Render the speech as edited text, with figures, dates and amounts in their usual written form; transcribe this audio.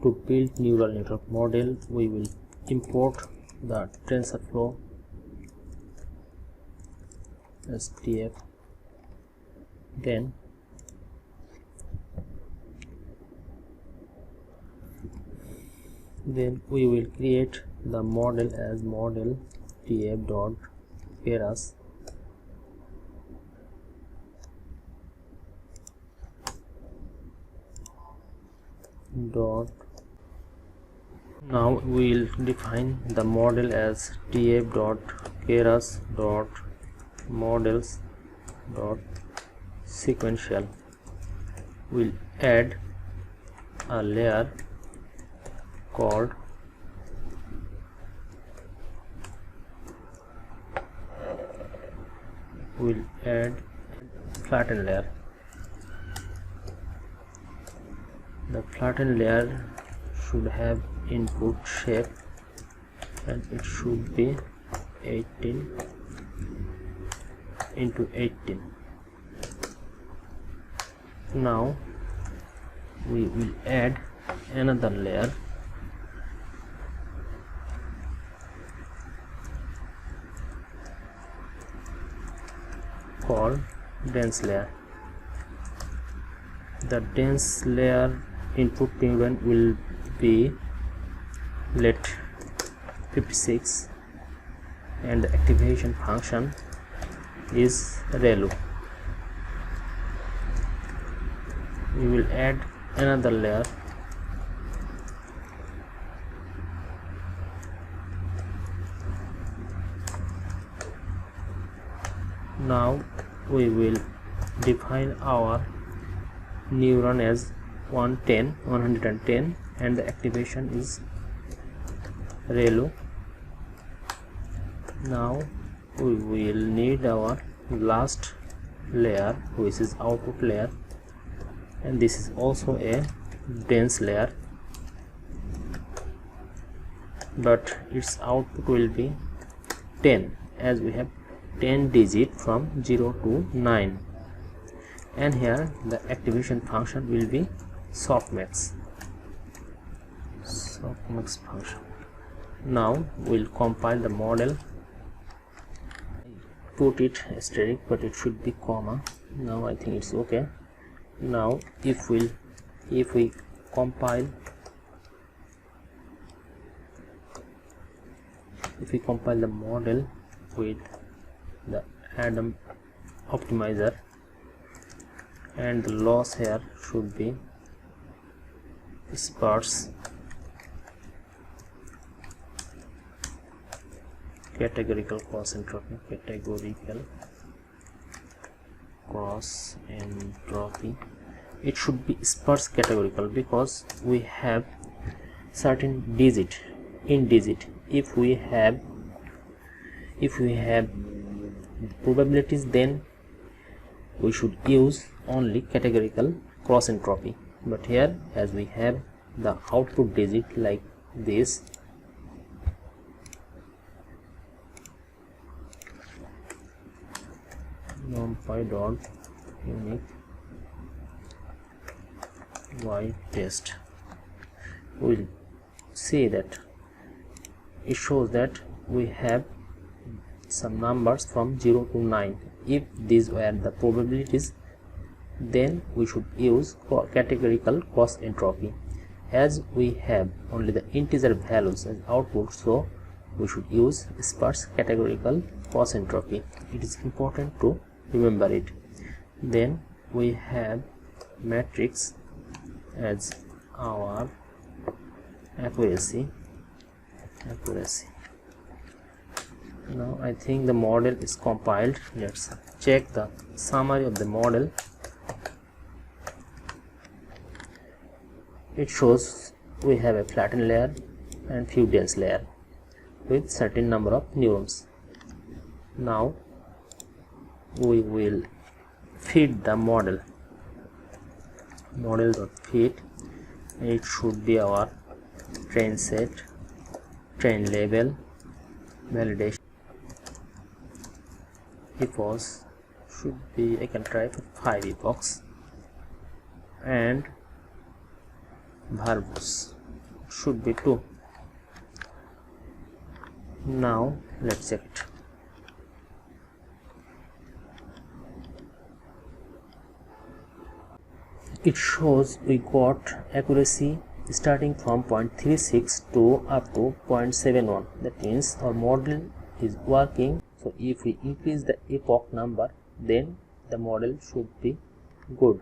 To build neural network model, we will import the TensorFlow STF. Then we will create the model as model tf.keras dot. Now we will define the model as tf.keras.models.sequential. We'll add a layer called flatten layer. The flatten layer should have input shape and it should be 18 into 18. Now we will add another layer called dense layer. The dense layer input neuron will be let 56 and the activation function is relu. We will add another layer now. We will define our neuron as 110 and the activation is relu. Now we will need our last layer, which is output layer, and this is also a dense layer, but its output will be 10 as we have 10 digit from 0 to 9, and here the activation function will be softmax function. Now we'll compile the model. Put it asterisk, but it should be comma. Now I think it's okay. Now if we compile the model with the Adam optimizer, and the loss here should be sparse categorical cross entropy, it should be sparse categorical because we have certain digit in digit. If we have probabilities, then we should use only categorical cross entropy, but here as we have the output digit like this, numpy dot unique y test, we'll see that it shows that we have some numbers from 0 to 9. If these were the probabilities, then we should use categorical cross entropy. As we have only the integer values as output, so we should use sparse categorical cross entropy. It is important to remember it. Then we have matrix as our accuracy. Now I think the model is compiled. Let's check the summary of the model. It shows we have a flattened layer and few dense layer with certain number of neurons. Now we will feed the model.feed. It should be our train set, train label, validation, epochs should be, I can try for 5 epochs, and verbose. should be 2. Now let's check it. It shows we got accuracy starting from 0.36 to up to 0.71. That means our model is working. So if we increase the epoch number, then the model should be good.